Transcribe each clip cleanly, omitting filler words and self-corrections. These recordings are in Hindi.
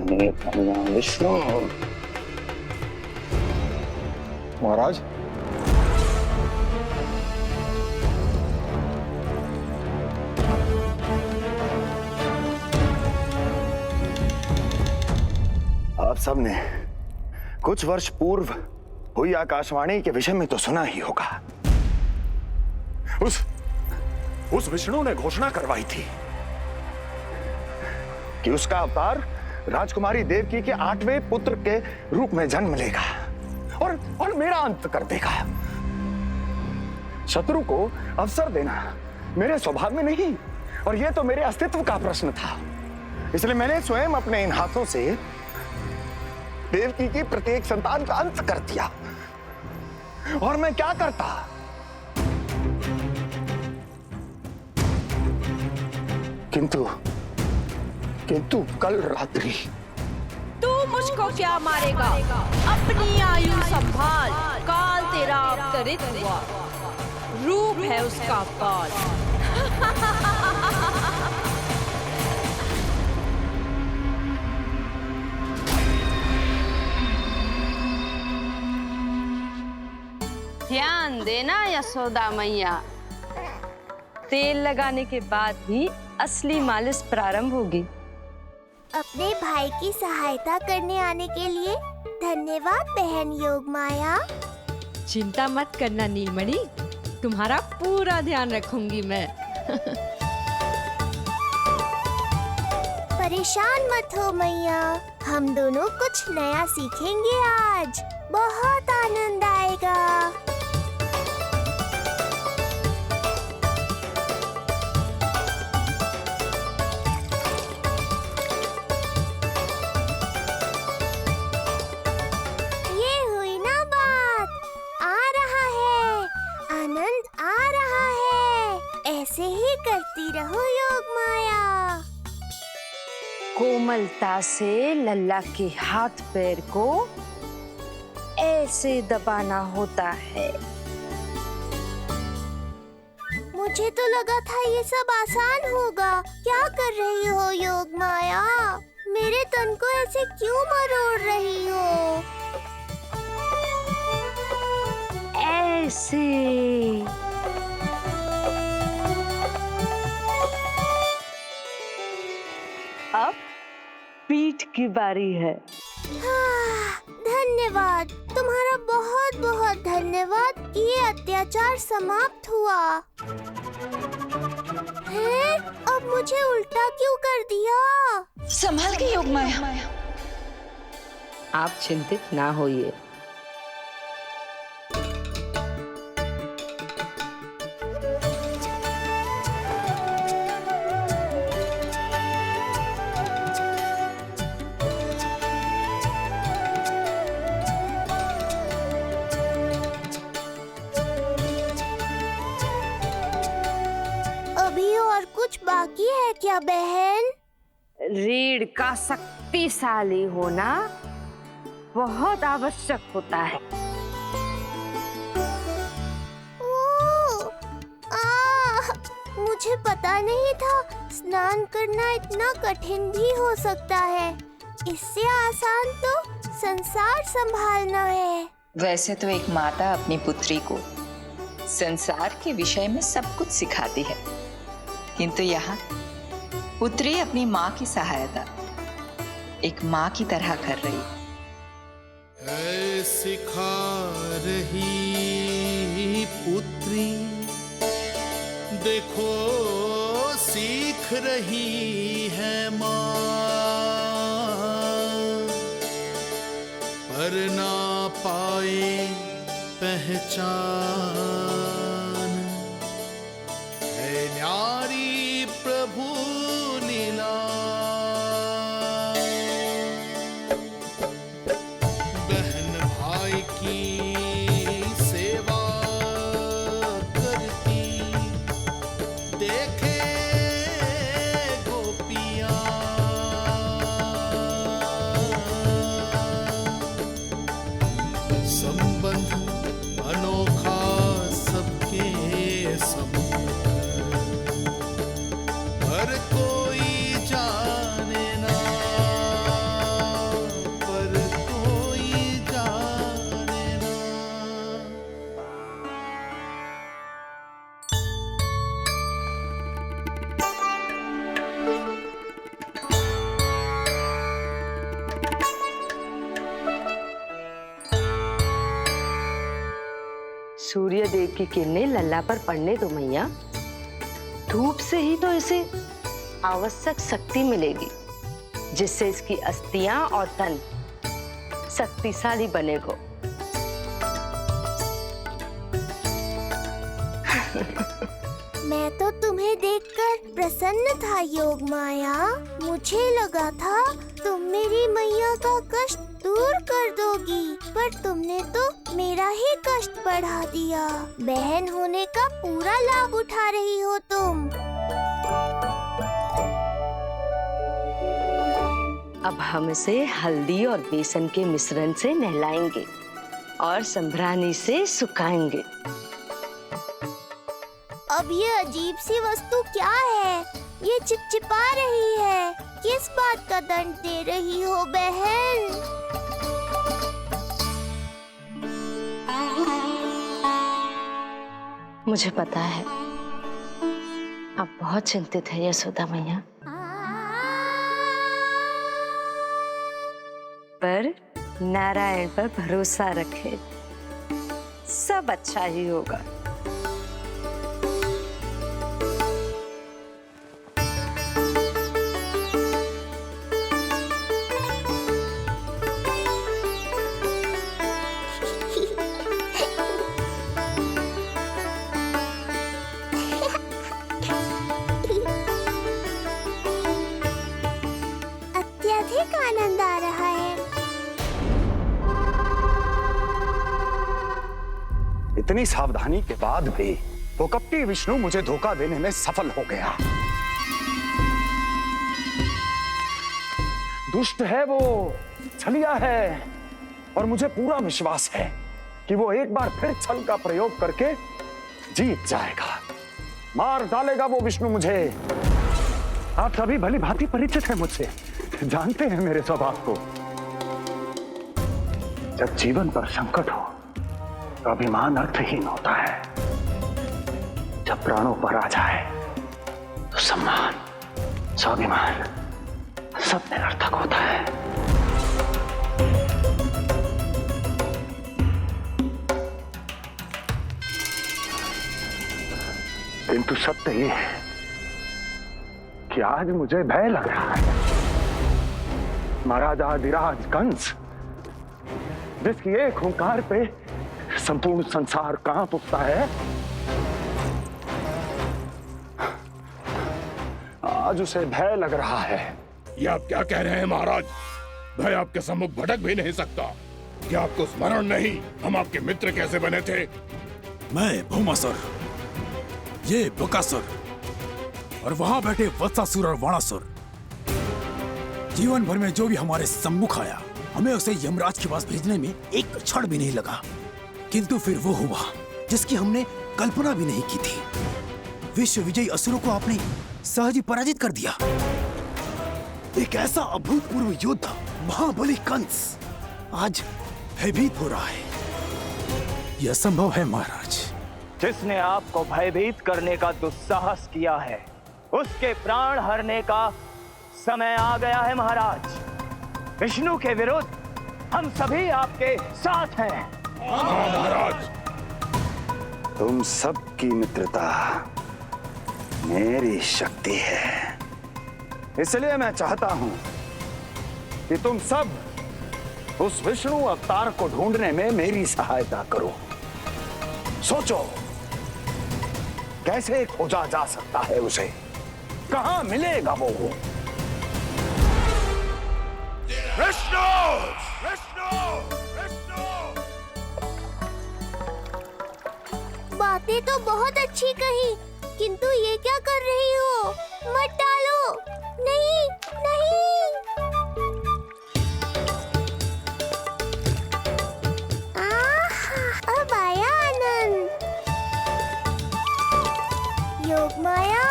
विष्णु। महाराज, आप सबने कुछ वर्ष पूर्व हुई आकाशवाणी के विषय में तो सुना ही होगा। उस विष्णु ने घोषणा करवाई थी कि उसका अवतार राजकुमारी देवकी के 8वें पुत्र के रूप में जन्म लेगा और मेरा अंत कर देगा। शत्रु को अवसर देना मेरे स्वभाव में नहीं, और यह तो मेरे अस्तित्व का प्रश्न था। इसलिए मैंने स्वयं अपने इन हाथों से देवकी की प्रत्येक संतान का अंत कर दिया। और मैं क्या करता? किंतु कल रात्रि तू मुझको क्या मारेगा? अपनी आयु संभाल, काल तेरा अवतरित हुआ, रूप है उसका काल। ध्यान देना यशोदा मैया, तेल लगाने के बाद ही असली मालिश प्रारंभ होगी। अपने भाई की सहायता करने आने के लिए धन्यवाद बहन योगमाया। चिंता मत करना नीलमणि, तुम्हारा पूरा ध्यान रखूंगी मैं। परेशान मत हो मैया, हम दोनों कुछ नया सीखेंगे आज। बहुत आनंद आएगा। ऐसे ही करती रहो योगमाया। कोमलता से लल्ला के हाथ पैर को ऐसे दबाना होता है। मुझे तो लगा था ये सब आसान होगा। क्या कर रही हो योगमाया? मेरे तन को ऐसे क्यों मरोड़ रही हो? ऐसे अब पीठ की बारी है। धन्यवाद, तुम्हारा बहुत बहुत धन्यवाद। ये अत्याचार समाप्त हुआ है। अब मुझे उल्टा क्यों कर दिया? संभाल के योगमाया। आप चिंतित ना होइए। बाकी है क्या बहन? रीढ़ का शक्तिशाली होना बहुत आवश्यक होता है। मुझे पता नहीं था स्नान करना इतना कठिन भी हो सकता है। इससे आसान तो संसार संभालना है। वैसे तो एक माता अपनी पुत्री को संसार के विषय में सब कुछ सिखाती है, किंतु यहाँ पुत्री अपनी माँ की सहायता एक माँ की तरह कर रही है। सिखा रही पुत्री, देखो सीख रही है माँ, पर ना पाए पहचान है न्यारी प्रभु लीला। बहन भाई की सेवा करती देखे गोपियाँ, संबंध अनोखा सबके सब, हर कोई जाने ना सूर्य देव की किरणें लल्ला पर पड़ने दो मैया। धूप से ही तो इसे आवश्यक शक्ति मिलेगी, जिससे इसकी अस्थियां और तन शक्तिशाली बनेगा। मैं तो तुम्हें देखकर प्रसन्न था योग माया। मुझे लगा था तुम मेरी मैया का कष्ट दूर कर दोगी, पर तुमने तो मेरा ही कष्ट बढ़ा दिया। बहन होने का पूरा लाभ उठा रही हो तुम। अब हम इसे हल्दी और बेसन के मिश्रण से नहलाएंगे और संभरानी से सुखाएंगे। अब ये अजीब सी वस्तु क्या है? ये चिपचिपा रही है। किस बात का दंड दे रही हो बहन? मुझे पता है आप बहुत चिंतित है यशोदा मैया, पर नारायण पर भरोसा रखे, सब अच्छा ही होगा। अत्यधिक आनंद आ रहा है। इतनी सावधानी के बाद भी वो कपटी विष्णु मुझे धोखा देने में सफल हो गया। दुष्ट है वो, छलिया है, और मुझे पूरा विश्वास है कि वो एक बार फिर छल का प्रयोग करके जीत जाएगा। मार डालेगा वो विष्णु मुझे। आप सभी भली भांति परिचित हैं मुझसे, जानते हैं मेरे स्वभाव को। जब जीवन पर संकट हो तो अभिमान अर्थहीन होता है, जब प्राणों पर आ जाए तो सम्मान, स्वाभिमान सब निरर्थक होता है। किंतु सत्य ये है कि आज मुझे भय लग रहा है। महाराजाधिराज कंस, जिसकी एक हुंकार पे संपूर्ण संसार कांप उठता है, आज उसे भय लग रहा है। ये आप क्या कह रहे हैं महाराज? भय आपके सम्मुख भटक भी नहीं सकता। क्या आपको स्मरण नहीं हम आपके मित्र कैसे बने थे? मैं भौमासुर, ये बकासुर, और वहां बैठे वत्सासुर और वाणासुर। जीवन भर में जो भी हमारे सम्मुख आया, हमें उसे यमराज के पास भेजने में एक क्षण भी नहीं लगा। किंतु फिर वो हुआ जिसकी हमने कल्पना भी नहीं की थी। विश्व विजयी असुरों को आपने सहज ही पराजित कर दिया। एक ऐसा अभूतपूर्व योद्धा महाबली कंस आज भयभीत हो रहा है। यह संभव है महाराज। जिसने आपको भयभीत करने का दुस्साहस किया है, उसके प्राण हरने का समय आ गया है महाराज। विष्णु के विरुद्ध हम सभी आपके साथ हैं। हाँ महाराज। तुम सबकी मित्रता मेरी शक्ति है, इसलिए मैं चाहता हूं कि तुम सब उस विष्णु अवतार को ढूंढने में मेरी सहायता करो। सोचो कैसे खोजा जा सकता है उसे, कहां मिलेगा वो? विष्णु! विष्णु! विष्णु! बातें तो बहुत अच्छी कही, किंतु ये क्या कर रही हो? मत डालो। नहीं, नहीं। अब आया आनंद। योग माया,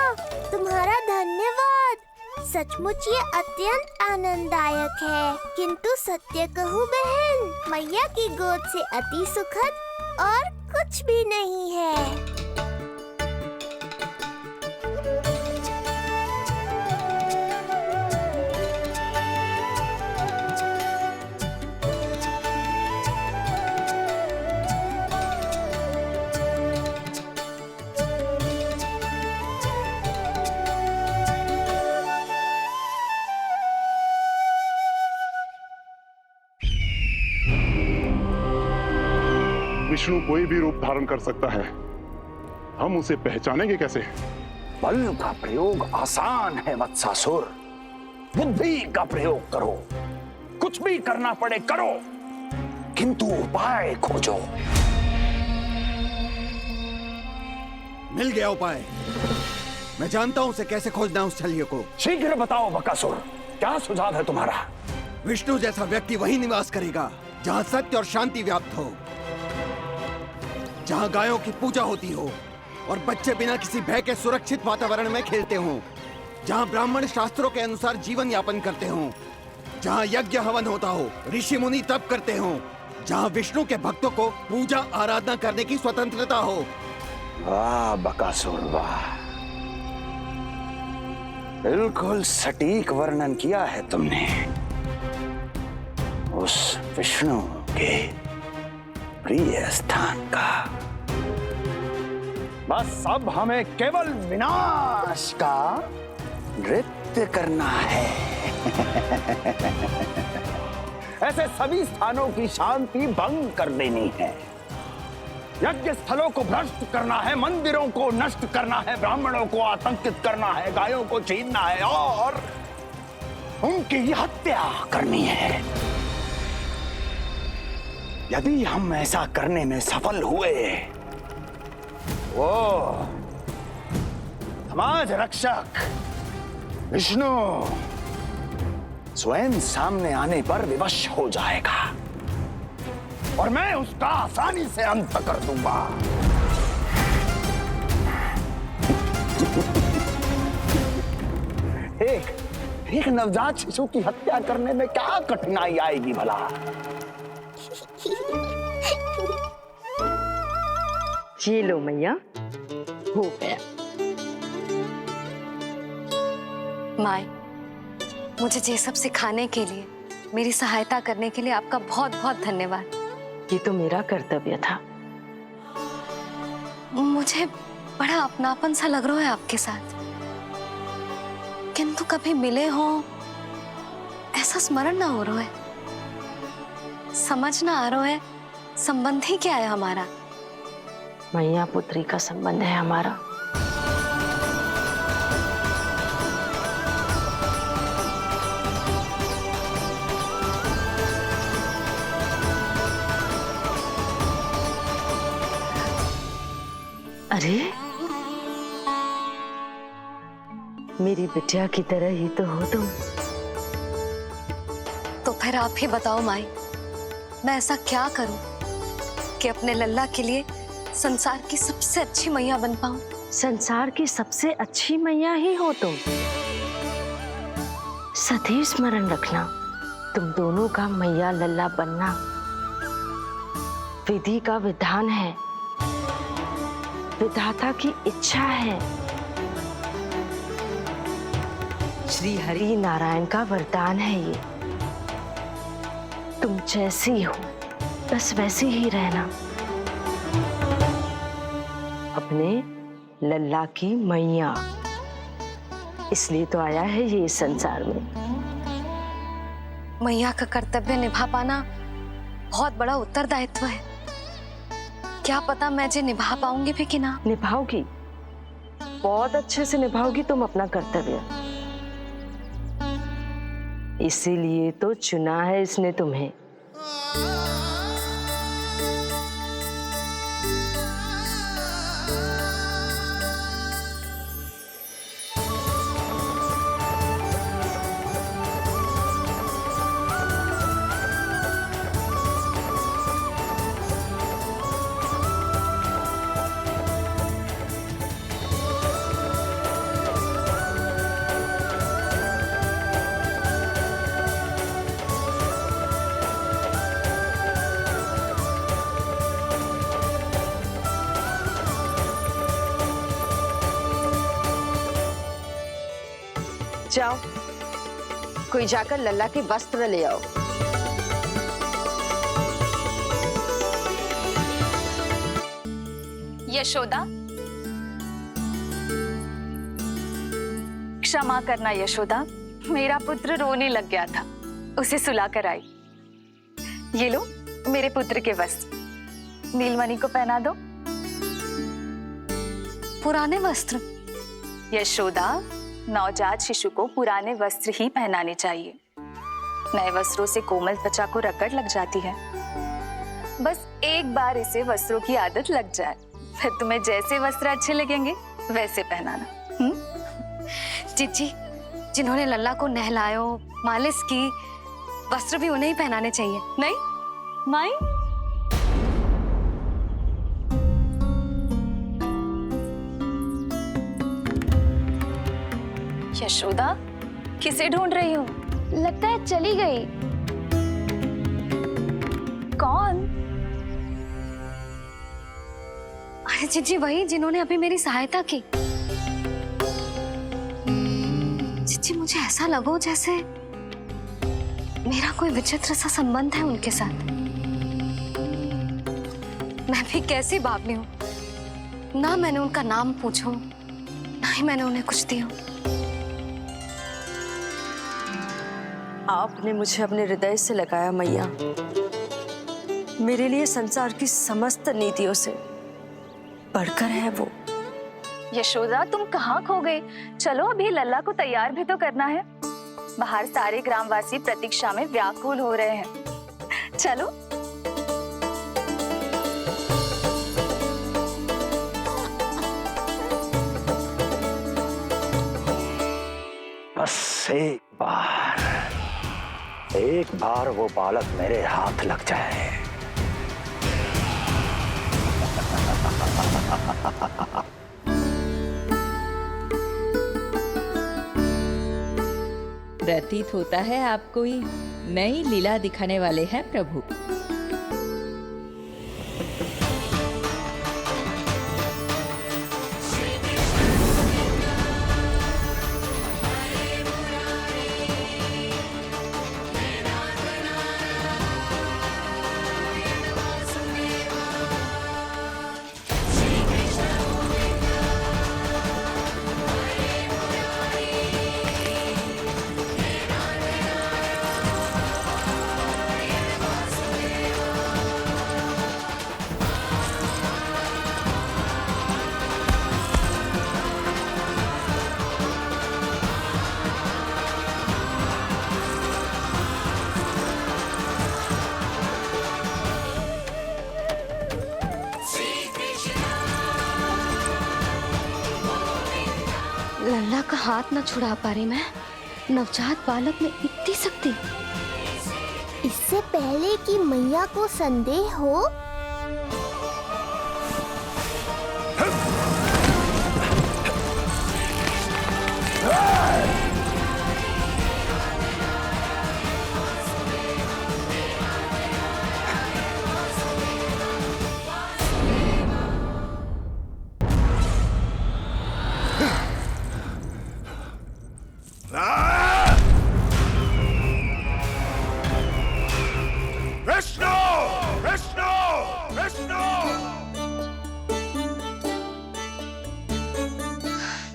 तुम्हारा धन्यवाद। सचमुच ये अत्यंत आनंददायक है। किंतु सत्य कहूँ बहन, मैया की गोद से अति सुखद और कुछ भी नहीं है। विष्णु कोई भी रूप धारण कर सकता है, हम उसे पहचानेंगे कैसे? बल का प्रयोग आसान है वत्सासुर, बुद्धि का प्रयोग करो। कुछ भी करना पड़े करो, किंतु उपाय खोजो। मिल गया उपाय। मैं जानता हूं उसे कैसे खोजना है, उस छलिए को। शीघ्र बताओ बकासुर, क्या सुझाव है तुम्हारा? विष्णु जैसा व्यक्ति वही निवास करेगा जहां सत्य और शांति व्याप्त हो, जहां गायों की पूजा होती हो और बच्चे बिना किसी भय के सुरक्षित वातावरण में खेलते हों, जहां ब्राह्मण शास्त्रों के अनुसार जीवन यापन करते हों, जहां यज्ञ हवन होता हो, ऋषि मुनि तप करते हों, जहां विष्णु के भक्तों को पूजा आराधना करने की स्वतंत्रता हो। वाह बकासुर वाह, बिल्कुल सटीक वर्णन किया है तुमने उस विष्णु के प्रिय स्थान का। बस अब हमें केवल विनाश का नृत्य करना है। ऐसे सभी स्थानों की शांति भंग कर देनी है, यज्ञ स्थलों को भ्रष्ट करना है, मंदिरों को नष्ट करना है, ब्राह्मणों को आतंकित करना है, गायों को छीनना है और उनकी हत्या करनी है। यदि हम ऐसा करने में सफल हुए, वो समाज रक्षक विष्णु स्वयं सामने आने पर विवश हो जाएगा और मैं उसका आसानी से अंत कर दूंगा। एक नवजात शिशु की हत्या करने में क्या कठिनाई आएगी भला? ये लो मैया, हो गया। माय, मुझे ये सब सिखाने के लिए, मेरी सहायता करने के लिए आपका बहुत बहुत धन्यवाद। ये तो मेरा कर्तव्य था। मुझे बड़ा अपनापन सा लग रहा है आपके साथ, किंतु कभी मिले हो ऐसा स्मरण ना हो रहा है, समझ ना आ रहा है संबंध ही क्या है हमारा। मैया पुत्री का संबंध है हमारा। अरे मेरी बिटिया की तरह ही तो हो तुम। तो फिर आप ही बताओ माई, मैं ऐसा क्या करूं कि अपने लल्ला के लिए संसार की सबसे अच्छी मैया बन पाऊं? संसार की सबसे अच्छी मैया ही हो तुम। सदैव स्मरण रखना, तुम दोनों का मैया लल्ला बनना विधि का विधान है, विधाता की इच्छा है, श्री हरि नारायण का वरदान है। ये तुम जैसी हो बस वैसी ही रहना, अपने लल्ला की मैया। इसलिए तो आया है ये इस संसार में। मैया का कर्तव्य निभा पाना बहुत बड़ा उत्तरदायित्व है। क्या पता मैं जे निभा पाऊंगी भी कि ना। निभाओगी, बहुत अच्छे से निभाओगी तुम अपना कर्तव्य। इसीलिए तो चुना है इसने तुम्हें। जाओ, कोई जाकर लल्ला के वस्त्र ले आओ। यशोदा, क्षमा करना यशोदा, मेरा पुत्र रोने लग गया था, उसे सुलाकर आई। ये लो मेरे पुत्र के वस्त्र। नीलमणि को पहना दो। पुराने वस्त्र? यशोदा, नवजात शिशु को पुराने वस्त्र ही पहनाने चाहिए। नए वस्त्रों से कोमल त्वचा को रगड़ लग जाती है। बस एक बार इसे वस्त्रों की आदत लग जाए, फिर तुम्हें जैसे वस्त्र अच्छे लगेंगे वैसे पहनाना। जीजी, जिन्होंने लल्ला को नहलायो, मालिश की, वस्त्र भी उन्हें ही पहनाने चाहिए, नहीं माई? यशोदा, किसे ढूंढ रही हो? लगता है चली गई। कौन? अरे जीजी, वही जिन्होंने अभी मेरी सहायता की। जीजी, मुझे ऐसा लगो जैसे मेरा कोई विचित्र सा संबंध है उनके साथ। मैं भी कैसी बावली हूँ, ना मैंने उनका नाम पूछा, ना ही मैंने उन्हें कुछ दिया। आपने मुझे अपने हृदय से लगाया मैया। मेरे लिए संसार की समस्त नीतियों से बढ़कर है वो। यशोदा, तुम कहाँ खो गई? चलो, अभी लल्ला को तैयार भी तो करना है। बाहर सारे ग्रामवासी प्रतीक्षा में व्याकुल हो रहे हैं। चलो। बस एक बार वो बालक मेरे हाथ लग जाए। प्रतीत होता है आप कोई नई लीला दिखाने वाले हैं प्रभु। लल्ला का हाथ न छुड़ा पा रही मैं। नवजात बालक में इतनी शक्ति। इससे पहले कि मैया को संदेह हो,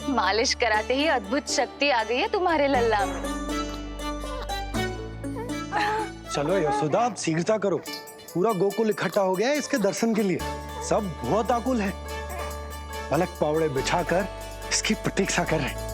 मालिश कराते ही अद्भुत शक्ति आ गई है तुम्हारे लल्ला में। चलो यशोदा, आप शीघ्रता करो। पूरा गोकुल इकट्ठा हो गया है इसके दर्शन के लिए। सब बहुत आकुल है। पलक पावड़े बिछाकर इसकी प्रतीक्षा कर रहे हैं।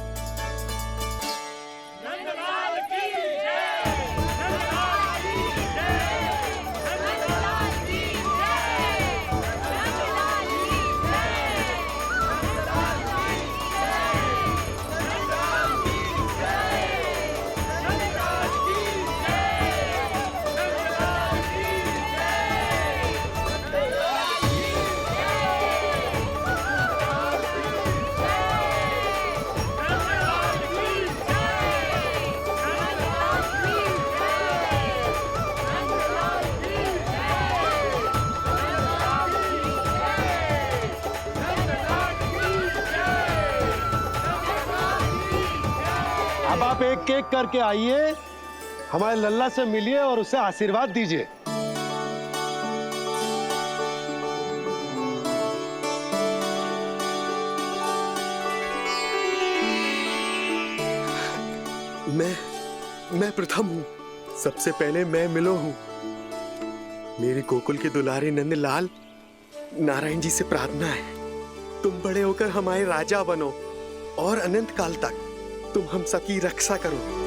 अब आप एक एक करके आइए, हमारे लल्ला से मिलिए और उसे आशीर्वाद दीजिए। मैं प्रथम हूँ। सबसे पहले मैं मिलो हूँ। मेरे गोकुल के दुलारे नंद लाल नारायण जी से प्रार्थना है, तुम बड़े होकर हमारे राजा बनो और अनंत काल तक तुम हम सबकी रक्षा करो।